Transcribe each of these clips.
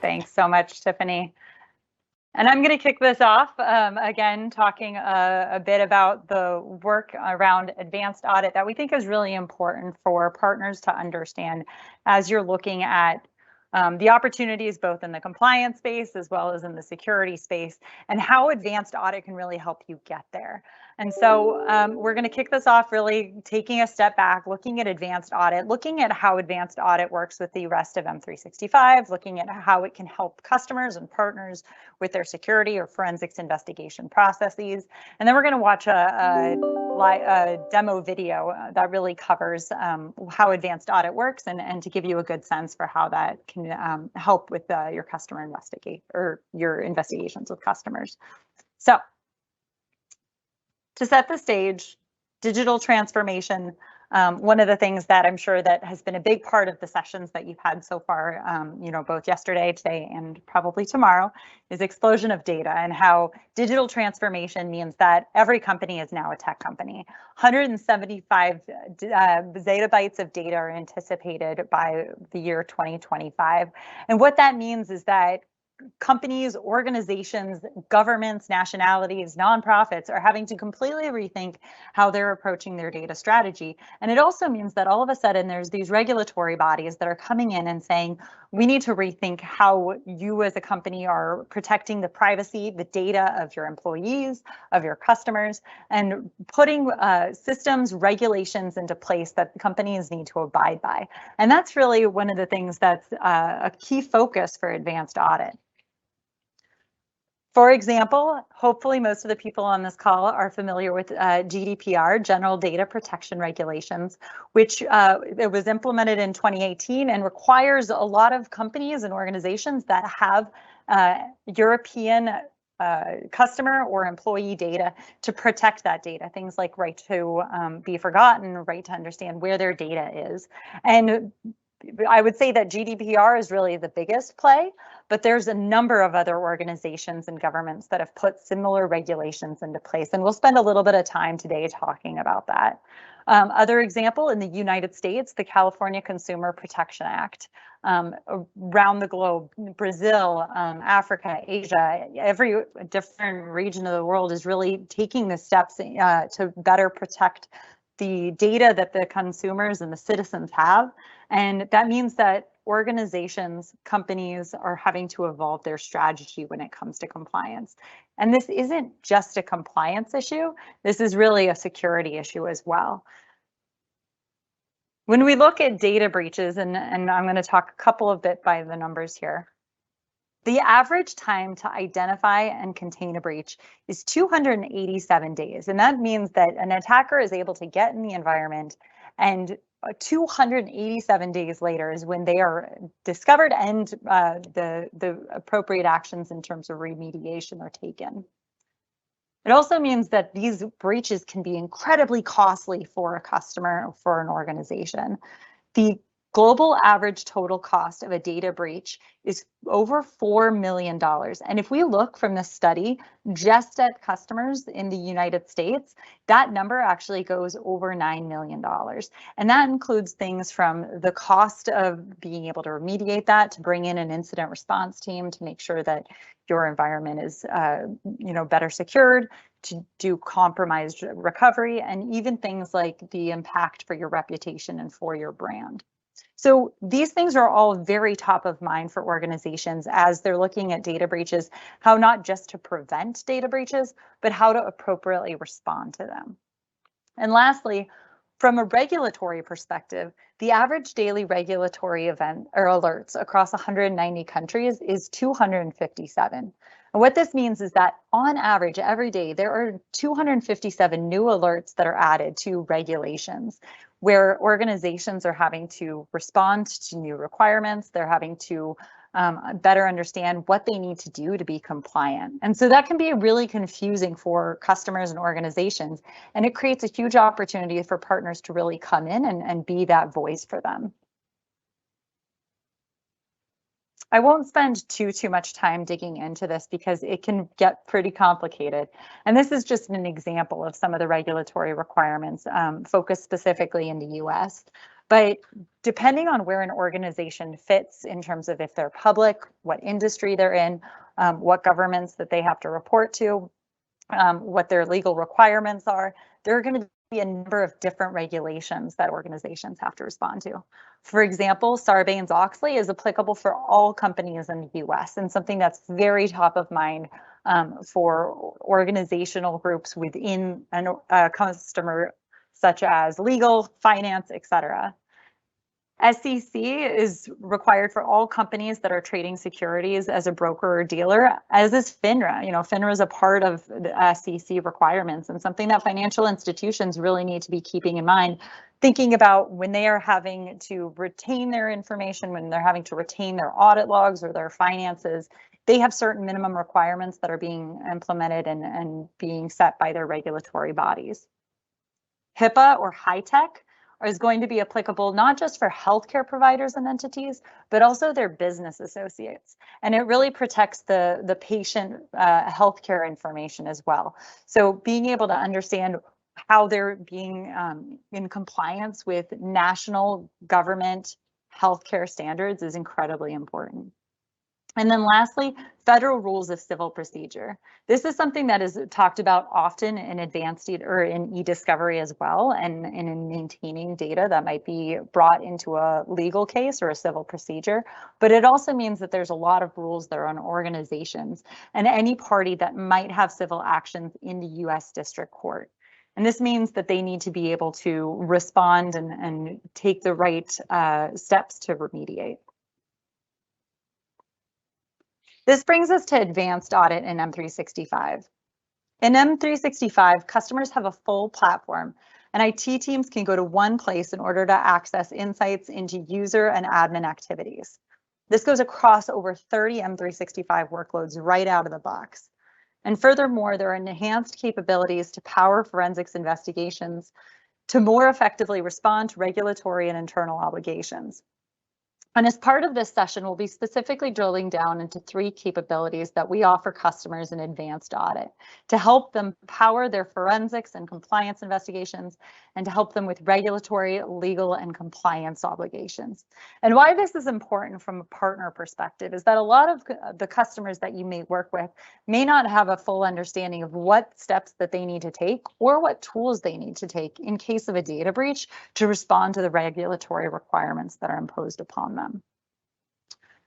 Thanks so much, Tiffany. And I'm going to kick this off again, talking a bit about the work around advanced audit that we think is really important for partners to understand as you're looking at the opportunities both in the compliance space as well as in the security space, and how advanced audit can really help you get there. And so we're going to kick this off really taking a step back, looking at advanced audit, looking at how advanced audit works with the rest of M365, looking at how it can help customers and partners with their security or forensics investigation processes. And then we're going to watch a demo video that really covers how advanced audit works and to give you a good sense for how that can help with your customer investigate or your investigations with customers. So to set the stage, digital transformation, one of the things that I'm sure that has been a big part of the sessions that you've had so far, both yesterday, today, and probably tomorrow, is explosion of data and how digital transformation means that every company is now a tech company. 175 zettabytes of data are anticipated by the year 2025. And what that means is that companies, organizations, governments, nationalities, nonprofits are having to completely rethink how they're approaching their data strategy. And it also means that all of a sudden there's these regulatory bodies that are coming in and saying, we need to rethink how you as a company are protecting the privacy, the data of your employees, of your customers, and putting systems, regulations into place that companies need to abide by. And that's really one of the things that's a key focus for advanced audit. For example, hopefully most of the people on this call are familiar with GDPR, General Data Protection Regulations, which it was implemented in 2018 and requires a lot of companies and organizations that have European customer or employee data to protect that data. Things like right to be forgotten, right to understand where their data is. And I would say that GDPR is really the biggest play, but there's a number of other organizations and governments that have put similar regulations into place. And we'll spend a little bit of time today talking about that. Other example, in the United States, the California Consumer Protection Act. Around the globe, Brazil, Africa, Asia, every different region of the world is really taking the steps to better protect the data that the consumers and the citizens have. And that means that organizations, companies are having to evolve their strategy when it comes to compliance. And this isn't just a compliance issue, this is really a security issue as well. When we look at data breaches, and I'm going to talk a couple of bit by the numbers here, the average time to identify and contain a breach is 287 days. And that means that an attacker is able to get in the environment, and 287 days later is when they are discovered and the appropriate actions in terms of remediation are taken. It also means that these breaches can be incredibly costly for a customer or for an organization. The global average total cost of a data breach is over $4 million. And if we look from the study just at customers in the United States, that number actually goes over $9 million. And that includes things from the cost of being able to remediate that, to bring in an incident response team to make sure that your environment is better secured, to do compromised recovery, and even things like the impact for your reputation and for your brand. So these things are all very top of mind for organizations as they're looking at data breaches, how not just to prevent data breaches, but how to appropriately respond to them. And lastly, from a regulatory perspective, the average daily regulatory event or alerts across 190 countries is 257. And what this means is that on average, every day, there are 257 new alerts that are added to regulations, where organizations are having to respond to new requirements. They're having to better understand what they need to do to be compliant. And so that can be really confusing for customers and organizations. And it creates a huge opportunity for partners to really come in and be that voice for them. I won't spend too much time digging into this because it can get pretty complicated. And this is just an example of some of the regulatory requirements focused specifically in the US. But depending on where an organization fits in terms of if they're public, what industry they're in, what governments that they have to report to, what their legal requirements are, there are going to be a number of different regulations that organizations have to respond to. For example, Sarbanes-Oxley is applicable for all companies in the US, and something that's very top of mind for organizational groups within a customer, such as legal, finance, etc. SEC is required for all companies that are trading securities as a broker or dealer, as is FINRA. FINRA is a part of the SEC requirements, and something that financial institutions really need to be keeping in mind, thinking about when they are having to retain their information, when they're having to retain their audit logs or their finances. They have certain minimum requirements that are being implemented and being set by their regulatory bodies. HIPAA, or high tech, is going to be applicable not just for healthcare providers and entities, but also their business associates. And it really protects the patient healthcare information as well. So being able to understand how they're being in compliance with national government healthcare standards is incredibly important. And then lastly, federal rules of civil procedure. This is something that is talked about often in advanced or in e-discovery as well, and in maintaining data that might be brought into a legal case or a civil procedure. But it also means that there's a lot of rules that are on organizations and any party that might have civil actions in the US District Court. And this means that they need to be able to respond and take the right steps to remediate. This brings us to Advanced Audit in M365. In M365, customers have a full platform, and IT teams can go to one place in order to access insights into user and admin activities. This goes across over 30 M365 workloads right out of the box. And furthermore, there are enhanced capabilities to power forensics investigations to more effectively respond to regulatory and internal obligations. And as part of this session, we'll be specifically drilling down into 3 capabilities that we offer customers in Advanced Audit to help them power their forensics and compliance investigations and to help them with regulatory, legal, and compliance obligations. And why this is important from a partner perspective is that a lot of the customers that you may work with may not have a full understanding of what steps that they need to take or what tools they need to take in case of a data breach to respond to the regulatory requirements that are imposed upon them.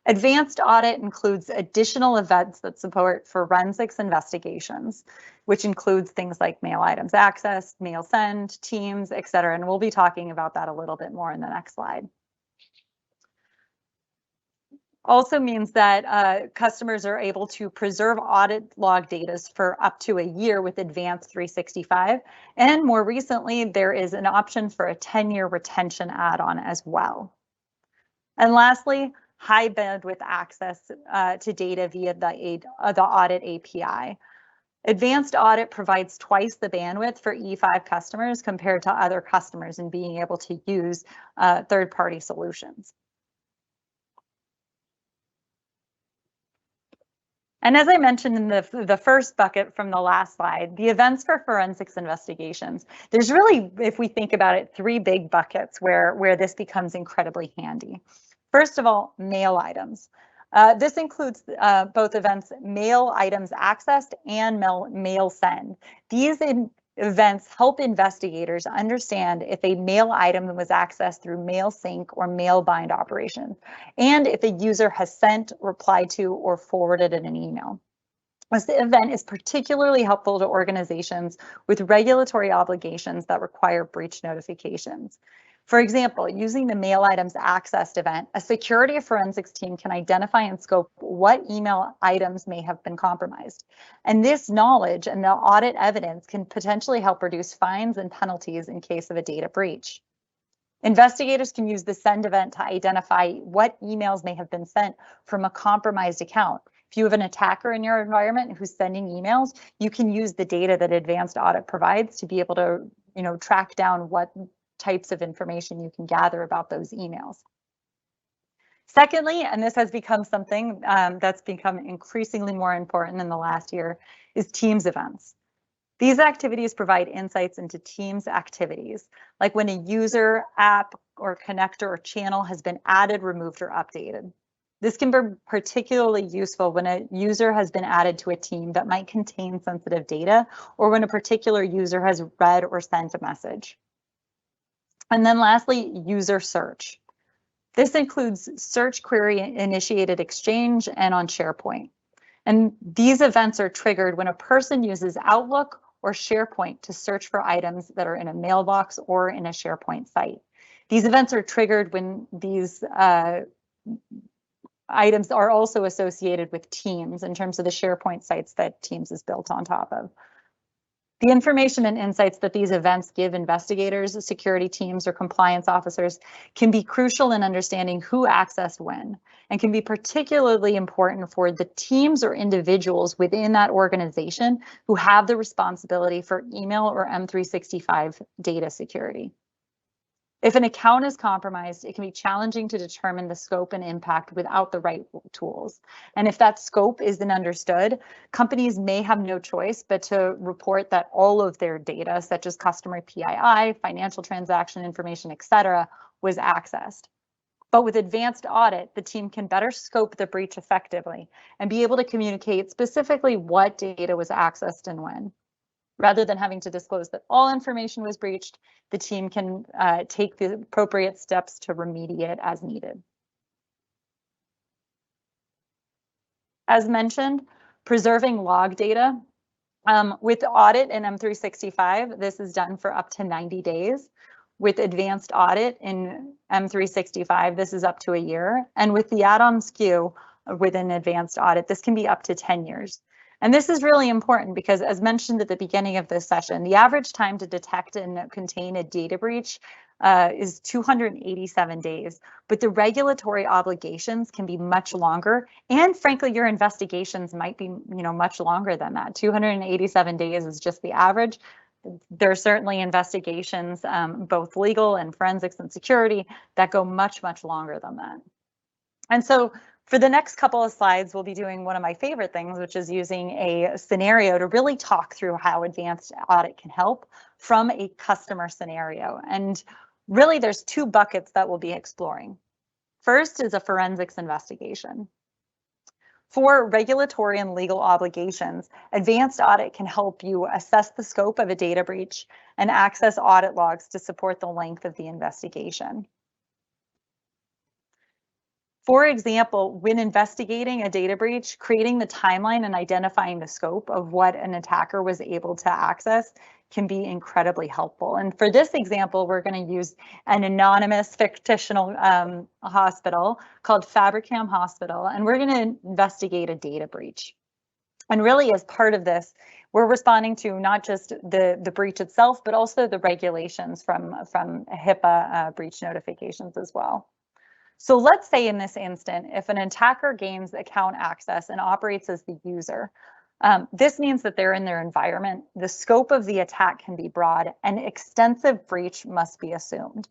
Advanced Audit includes additional events that support forensics investigations, which includes things like mail items access, mail send, teams, etc. And we'll be talking about that a little bit more in the next slide. Also means that customers are able to preserve audit log data for up to a year with Advanced 365. And more recently, there is an option for a 10-year retention add-on as well. And lastly, high bandwidth access to data via the Audit API. Advanced Audit provides twice the bandwidth for E5 customers compared to other customers in being able to use third-party solutions. And as I mentioned in the first bucket from the last slide, the events for forensics investigations, there's really, if we think about it, 3 big buckets where this becomes incredibly handy. First of all, mail items. This includes both events, mail items accessed and mail send. These events help investigators understand if a mail item was accessed through mail sync or mail bind operations, and if a user has sent, replied to, or forwarded in an email. This event is particularly helpful to organizations with regulatory obligations that require breach notifications. For example, using the mail items accessed event, a security forensics team can identify and scope what email items may have been compromised. And this knowledge and the audit evidence can potentially help reduce fines and penalties in case of a data breach. Investigators can use the send event to identify what emails may have been sent from a compromised account. If you have an attacker in your environment who's sending emails, you can use the data that Advanced Audit provides to be able to, track down what types of information you can gather about those emails. Secondly, and this has become something that's become increasingly more important in the last year, is Teams events. These activities provide insights into Teams activities, like when a user, app, or connector or channel has been added, removed, or updated. This can be particularly useful when a user has been added to a team that might contain sensitive data, or when a particular user has read or sent a message. And then lastly, user search. This includes search query initiated exchange and on SharePoint. And these events are triggered when a person uses Outlook or SharePoint to search for items that are in a mailbox or in a SharePoint site. These events are triggered when these items are also associated with Teams in terms of the SharePoint sites that Teams is built on top of. The information and insights that these events give investigators, security teams, or compliance officers can be crucial in understanding who accessed when, and can be particularly important for the teams or individuals within that organization who have the responsibility for email or M365 data security. If an account is compromised, it can be challenging to determine the scope and impact without the right tools. And if that scope isn't understood, companies may have no choice but to report that all of their data, such as customer PII, financial transaction information, etc., was accessed. But with Advanced Audit, the team can better scope the breach effectively and be able to communicate specifically what data was accessed and when. Rather than having to disclose that all information was breached, the team can take the appropriate steps to remediate as needed. As mentioned, preserving log data. With Audit in M365, this is done for up to 90 days. With Advanced Audit in M365, this is up to a year. And with the add-on SKU within Advanced Audit, this can be up to 10 years. And this is really important because, as mentioned at the beginning of this session, the average time to detect and contain a data breach is 287 days, but the regulatory obligations can be much longer. And frankly, your investigations might be, much longer than that. 287 days is just the average. There are certainly investigations, both legal and forensics and security, that go much, much longer than that. And so for the next couple of slides, we'll be doing one of my favorite things, which is using a scenario to really talk through how Advanced Audit can help from a customer scenario. And really, there's two buckets that we'll be exploring. First is a forensics investigation. For regulatory and legal obligations, Advanced Audit can help you assess the scope of a data breach and access audit logs to support the length of the investigation. For example, when investigating a data breach, creating the timeline and identifying the scope of what an attacker was able to access can be incredibly helpful. And for this example, we're going to use an anonymous fictional hospital called Fabricam Hospital, and we're going to investigate a data breach. And really, as part of this, we're responding to not just the breach itself, but also the regulations from HIPAA breach notifications as well. So let's say in this instant, if an attacker gains account access and operates as the user, this means that they're in their environment, the scope of the attack can be broad, and extensive breach must be assumed.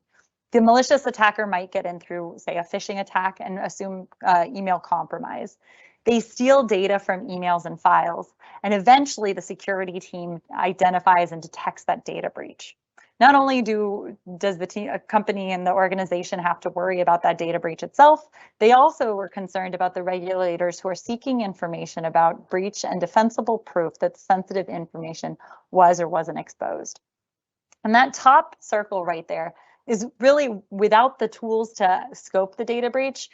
The malicious attacker might get in through, say, a phishing attack and assume email compromise. They steal data from emails and files, and eventually the security team identifies and detects that data breach. Not only does the company and the organization have to worry about that data breach itself, they also were concerned about the regulators who are seeking information about breach and defensible proof that sensitive information was or wasn't exposed. And that top circle right there is really, without the tools to scope the data breach,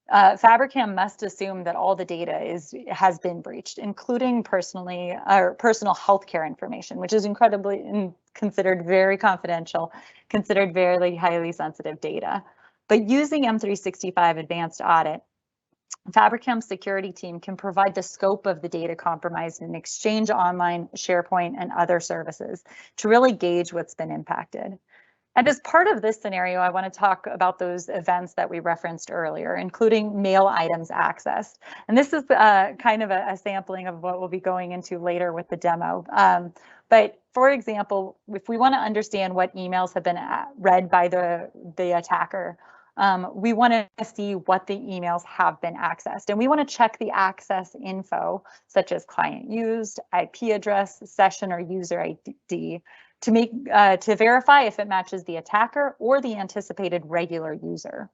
Fabricam must assume that all the data has been breached, including personal healthcare information, which is considered very confidential, considered very highly sensitive data. But using M365 Advanced Audit, Fabricam's security team can provide the scope of the data compromised in Exchange Online, SharePoint, and other services to really gauge what's been impacted. And as part of this scenario, I want to talk about those events that we referenced earlier, including mail items accessed. And this is kind of a sampling of what we'll be going into later with the demo. But for example, if we want to understand what emails have been read by the attacker, we want to see what the emails have been accessed. And we want to check the access info, such as client used, IP address, session or user ID, to verify if it matches the attacker or the anticipated regular user.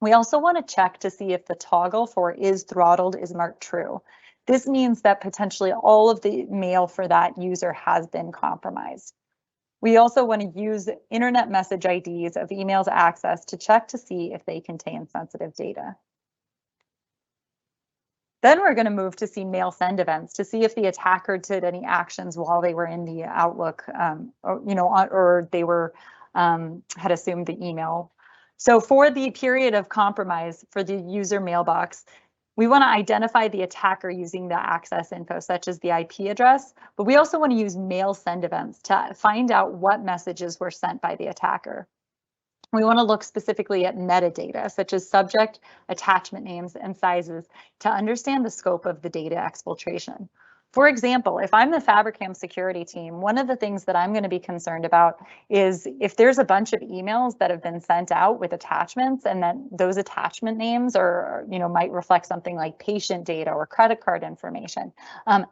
We also want to check to see if the toggle for is throttled is marked true. This means that potentially all of the mail for that user has been compromised. We also want to use internet message IDs of emails accessed to check to see if they contain sensitive data. Then we're going to move to see mail send events to see if the attacker did any actions while they were in the Outlook, or they were had assumed the email. So for the period of compromise for the user mailbox, we want to identify the attacker using the access info, such as the IP address, but we also want to use mail send events to find out what messages were sent by the attacker. We want to look specifically at metadata, such as subject, attachment names, and sizes to understand the scope of the data exfiltration. For example, if I'm the Fabricam security team, one of the things that I'm going to be concerned about is if there's a bunch of emails that have been sent out with attachments and that those attachment names might reflect something like patient data or credit card information.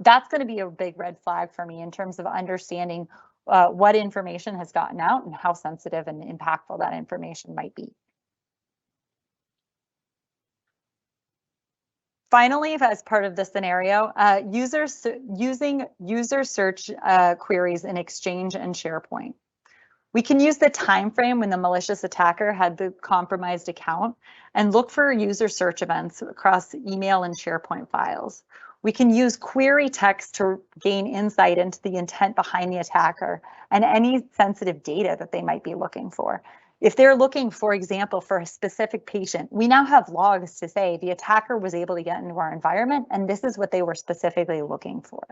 That's going to be a big red flag for me in terms of understanding what information has gotten out and how sensitive and impactful that information might be. Finally, as part of the scenario, using user search queries in Exchange and SharePoint. We can use the time frame when the malicious attacker had the compromised account and look for user search events across email and SharePoint files. We can use query text to gain insight into the intent behind the attacker and any sensitive data that they might be looking for. If they're looking, for example, for a specific patient, we now have logs to say the attacker was able to get into our environment and this is what they were specifically looking for.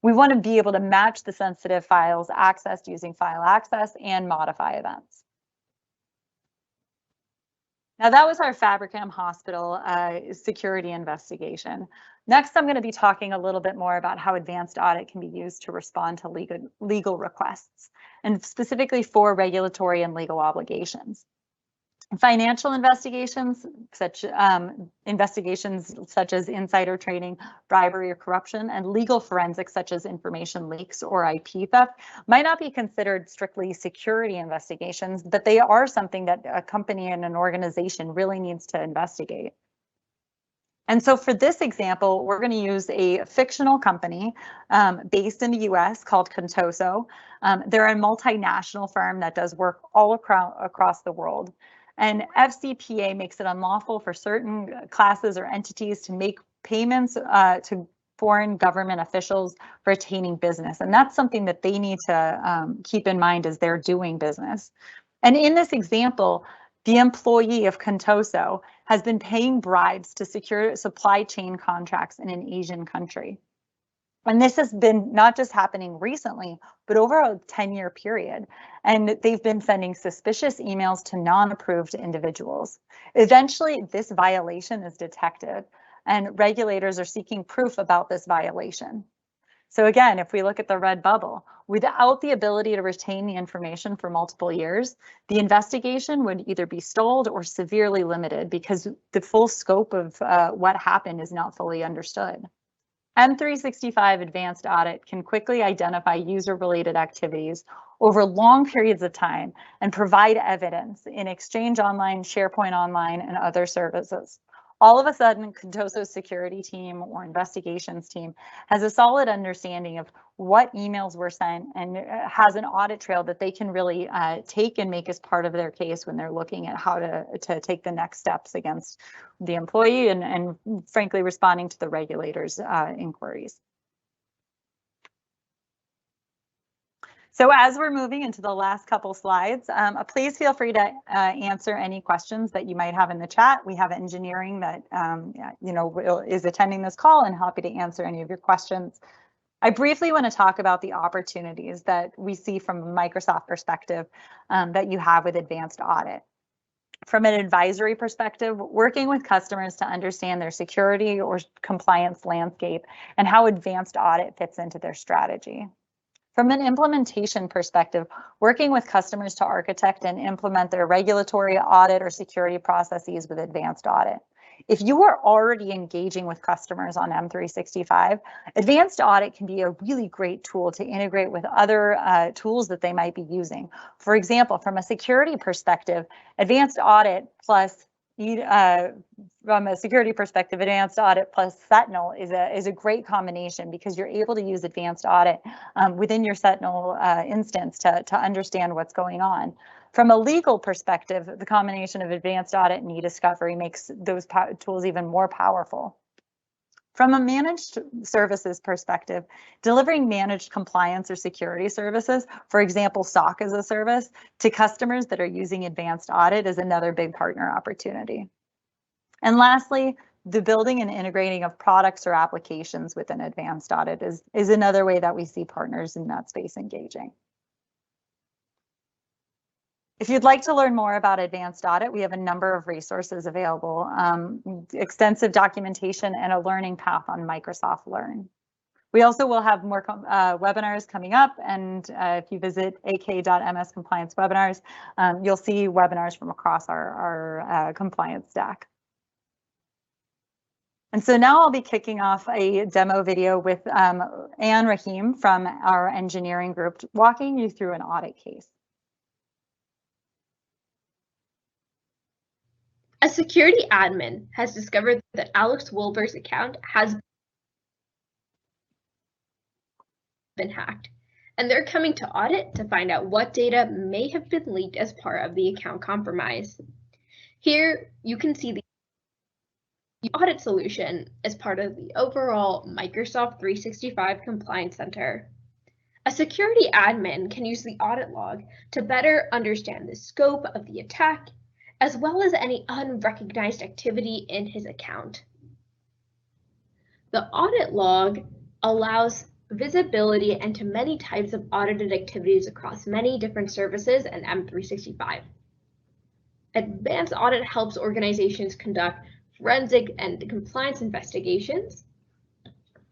We want to be able to match the sensitive files accessed using file access and modify events. Now that was our Fabricam Hospital security investigation. Next, I'm going to be talking a little bit more about how Advanced Audit can be used to respond to legal requests, and specifically for regulatory and legal obligations. Financial investigations, such as insider trading, bribery or corruption, and legal forensics, such as information leaks or IP theft, might not be considered strictly security investigations, but they are something that a company and an organization really needs to investigate. And so for this example, we're going to use a fictional company based in the US called Contoso. They're a multinational firm that does work all across the world. And FCPA makes it unlawful for certain classes or entities to make payments to foreign government officials for attaining business. And that's something that they need to keep in mind as they're doing business. And in this example, the employee of Contoso has been paying bribes to secure supply chain contracts in an Asian country. And this has been not just happening recently, but over a 10-year period. And they've been sending suspicious emails to non-approved individuals. Eventually, this violation is detected, and regulators are seeking proof about this violation. So again, if we look at the red bubble, without the ability to retain the information for multiple years, the investigation would either be stalled or severely limited because the full scope of what happened is not fully understood. M365 Advanced Audit can quickly identify user-related activities over long periods of time and provide evidence in Exchange Online, SharePoint Online, and other services. All of a sudden, Contoso's security team or investigations team has a solid understanding of what emails were sent and has an audit trail that they can really take and make as part of their case when they're looking at how to take the next steps against the employee and frankly, responding to the regulators' inquiries. So as we're moving into the last couple slides, please feel free to answer any questions that you might have in the chat. We have engineering that is attending this call and happy to answer any of your questions. I briefly want to talk about the opportunities that we see from a Microsoft perspective that you have with Advanced Audit. From an advisory perspective, working with customers to understand their security or compliance landscape and how Advanced Audit fits into their strategy. From an implementation perspective, working with customers to architect and implement their regulatory audit or security processes with Advanced Audit. If you are already engaging with customers on M365, Advanced Audit can be a really great tool to integrate with other tools that they might be using. For example, from a security perspective, Advanced Audit plus from a security perspective, Advanced Audit plus Sentinel is a great combination because you're able to use Advanced Audit within your Sentinel instance to understand what's going on. From a legal perspective, the combination of Advanced Audit and eDiscovery makes those tools even more powerful. From a managed services perspective, delivering managed compliance or security services, for example, SOC as a service, to customers that are using Advanced Audit is another big partner opportunity. And lastly, the building and integrating of products or applications within Advanced Audit is another way that we see partners in that space engaging. If you'd like to learn more about Advanced Audit, we have a number of resources available, extensive documentation and a learning path on Microsoft Learn. We also will have more webinars coming up, and if you visit ak.ms compliance webinars, you'll see webinars from across our compliance stack. And so now I'll be kicking off a demo video with Anne Rahim from our engineering group, walking you through an audit case. A security admin has discovered that Alex Wilbur's account has been hacked, and they're coming to audit to find out what data may have been leaked as part of the account compromise. Here you can see the audit solution as part of the overall Microsoft 365 Compliance Center. A security admin can use the audit log to better understand the scope of the attack, as well as any unrecognized activity in his account. The audit log allows visibility into many types of audited activities across many different services and M365. Advanced Audit helps organizations conduct forensic and compliance investigations.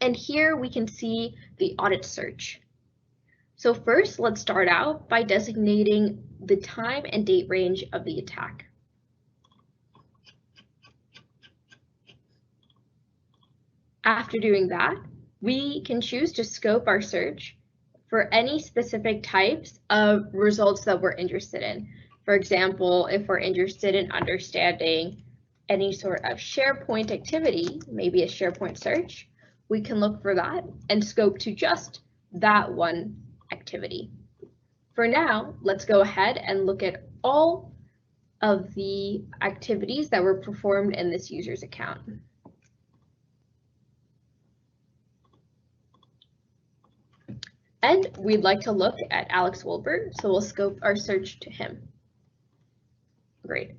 And here we can see the audit search. So first, let's start out by designating the time and date range of the attack. After doing that, we can choose to scope our search for any specific types of results that we're interested in. For example, if we're interested in understanding any sort of SharePoint activity, maybe a SharePoint search, we can look for that and scope to just that one activity. For now, let's go ahead and look at all of the activities that were performed in this user's account. And we'd like to look at Alex Wilbur, so we'll scope our search to him. Great.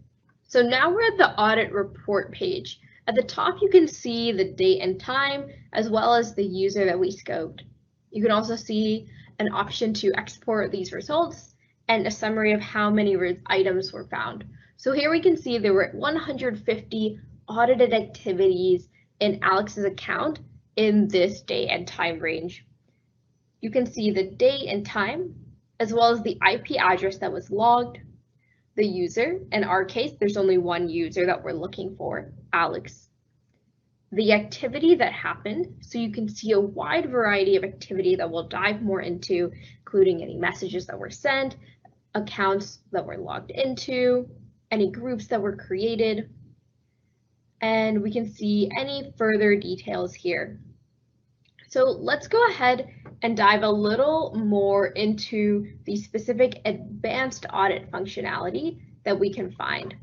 So now we're at the audit report page. At the top, you can see the date and time, as well as the user that we scoped. You can also see an option to export these results and a summary of how many items were found. So here we can see there were 150 audited activities in Alex's account in this date and time range. You can see the date and time, as well as the IP address that was logged, the user. In our case, there's only one user that we're looking for, Alex. The activity that happened, so you can see a wide variety of activity that we'll dive more into, including any messages that were sent, accounts that were logged into, any groups that were created, and we can see any further details here. So let's go ahead and dive a little more into the specific advanced audit functionality that we can find.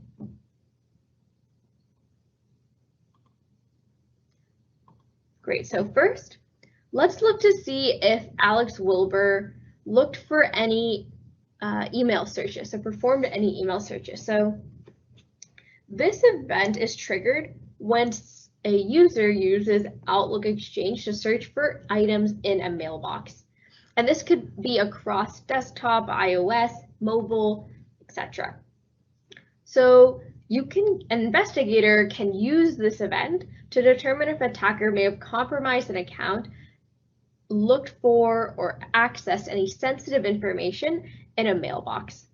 Great, so first, let's look to see if Alex Wilbur looked for any email searches, so performed any email searches. So this event is triggered when a user uses Outlook Exchange to search for items in a mailbox. And this could be across desktop, iOS, mobile, etc. So an investigator can use this event to determine if an attacker may have compromised an account, looked for or accessed any sensitive information in a mailbox.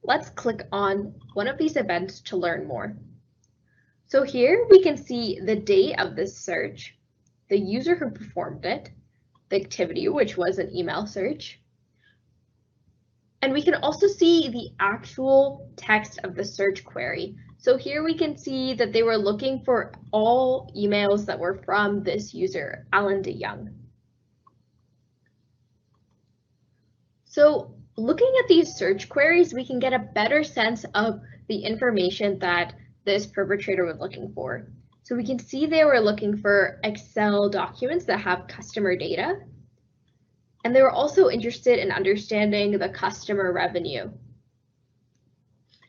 Let's click on one of these events to learn more. So here we can see the date of this search, the user who performed it, the activity, which was an email search, and we can also see the actual text of the search query. So here we can see that they were looking for all emails that were from this user, Alan DeYoung. So looking at these search queries, we can get a better sense of the information that this perpetrator was looking for. So we can see they were looking for Excel documents that have customer data. And they were also interested in understanding the customer revenue.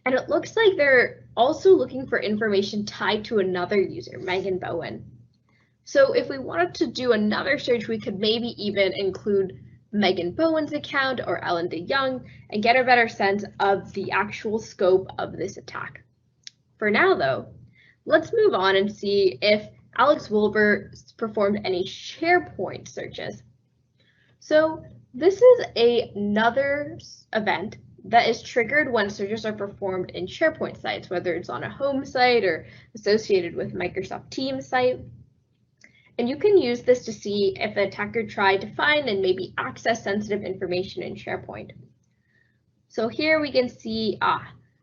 And it looks like they're also looking for information tied to another user, Megan Bowen. So if we wanted to do another search, we could maybe even include Megan Bowen's account or Ellen DeYoung and get a better sense of the actual scope of this attack. For now, though, let's move on and see if Alex Wilbur performed any SharePoint searches. So this is another event that is triggered when searches are performed in SharePoint sites, whether it's on a home site or associated with Microsoft Teams site. And you can use this to see if the attacker tried to find and maybe access sensitive information in SharePoint. So here we can see,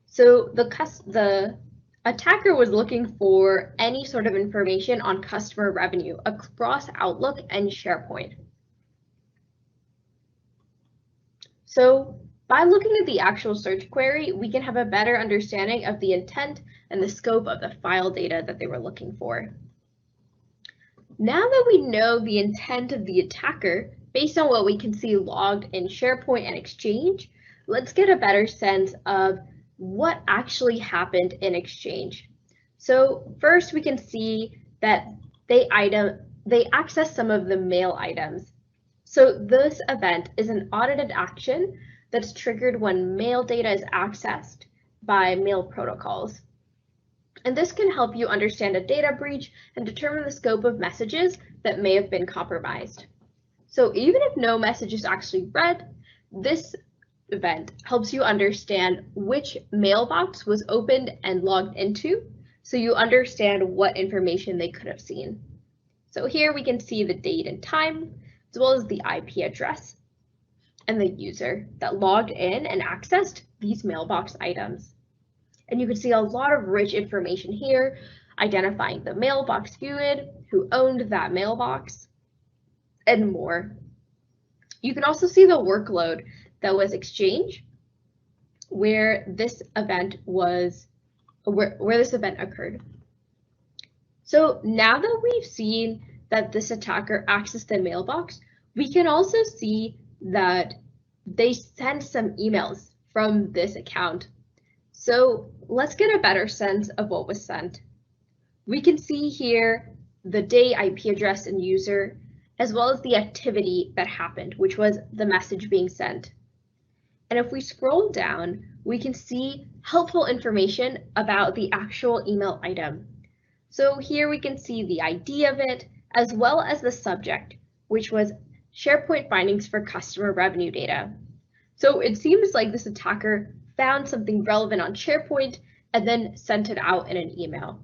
so the attacker was looking for any sort of information on customer revenue across Outlook and SharePoint. So by looking at the actual search query, we can have a better understanding of the intent and the scope of the file data that they were looking for. Now that we know the intent of the attacker, based on what we can see logged in SharePoint and Exchange, let's get a better sense of what actually happened in Exchange. So first we can see that they accessed some of the mail items. So this event is an audited action that's triggered when mail data is accessed by mail protocols. And this can help you understand a data breach and determine the scope of messages that may have been compromised. So even if no message is actually read, this event helps you understand which mailbox was opened and logged into, so you understand what information they could have seen. So here we can see the date and time, as well as the IP address and the user that logged in and accessed these mailbox items. And you can see a lot of rich information here, identifying the mailbox viewed, who owned that mailbox, and more. You can also see the workload that was exchanged, where this event occurred. So now that we've seen that this attacker accessed the mailbox, we can also see that they sent some emails from this account. So let's get a better sense of what was sent. We can see here the day, IP address, and user, as well as the activity that happened, which was the message being sent. And if we scroll down, we can see helpful information about the actual email item. So here we can see the ID of it, as well as the subject, which was SharePoint findings for customer revenue data. So it seems like this attacker found something relevant on SharePoint and then sent it out in an email.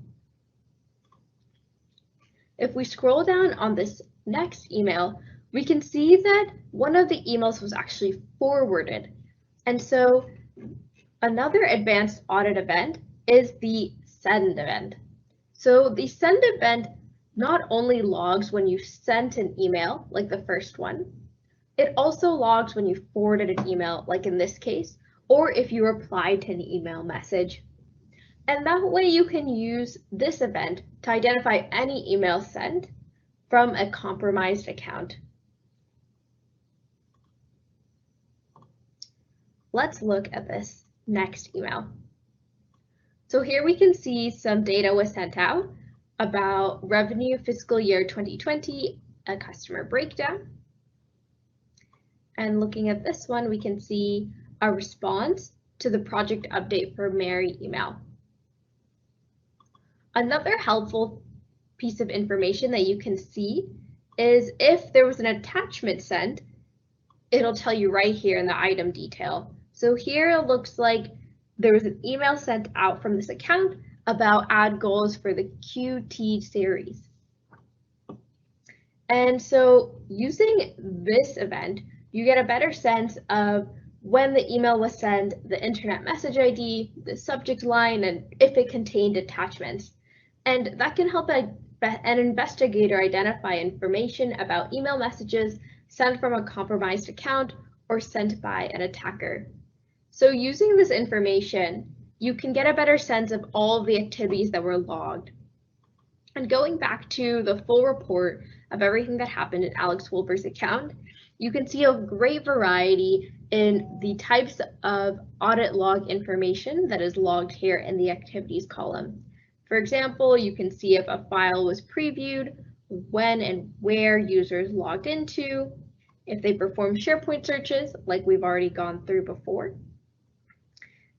If we scroll down on this next email, we can see that one of the emails was actually forwarded. And so another advanced audit event is the send event. So the send event not only logs when you sent an email, like the first one, it also logs when you forwarded an email, like in this case, or if you replied to an email message. And that way you can use this event to identify any email sent from a compromised account. Let's look at this next email. So here we can see some data was sent out about revenue fiscal year 2020, a customer breakdown. And looking at this one, we can see a response to the project update for Mary email. Another helpful piece of information that you can see is if there was an attachment sent, it'll tell you right here in the item detail. So here it looks like there was an email sent out from this account about ad goals for the QT series. And so using this event, you get a better sense of when the email was sent, the internet message ID, the subject line, and if it contained attachments. And that can help an investigator identify information about email messages sent from a compromised account or sent by an attacker. So using this information, you can get a better sense of all of the activities that were logged. And going back to the full report of everything that happened in Alex Wolber's account, you can see a great variety in the types of audit log information that is logged here in the activities column. For example, you can see if a file was previewed, when and where users logged into, if they performed SharePoint searches like we've already gone through before.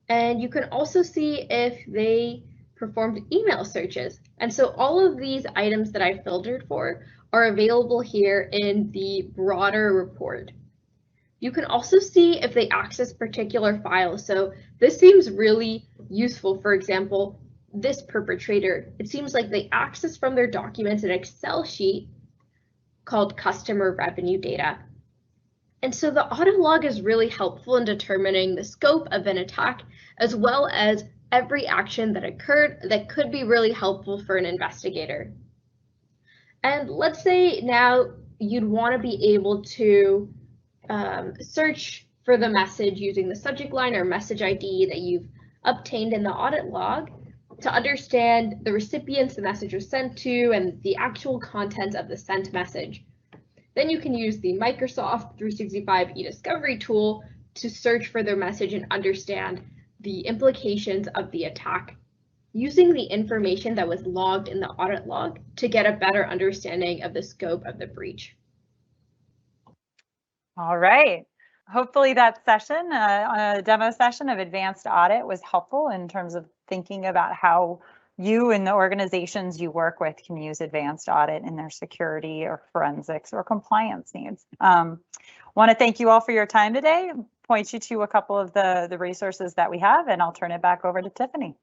And you can also see if they performed email searches. And so all of these items that I filtered for are available here in the broader report. You can also see if they access particular files. So this seems really useful. For example, this perpetrator, it seems like they access from their documents an Excel sheet called customer revenue data. And so the audit log is really helpful in determining the scope of an attack, as well as every action that occurred that could be really helpful for an investigator. And let's say now you'd want to be able to search for the message using the subject line or message ID that you've obtained in the audit log to understand the recipients the message was sent to and the actual content of the sent message. Then you can use the Microsoft 365 eDiscovery tool to search for their message and understand the implications of the attack, using the information that was logged in the audit log to get a better understanding of the scope of the breach. All right. Hopefully that session, a demo session of Advanced Audit, was helpful in terms of thinking about how you and the organizations you work with can use Advanced Audit in their security or forensics or compliance needs. Want to thank you all for your time today, point you to a couple of the resources that we have, and I'll turn it back over to Tiffany.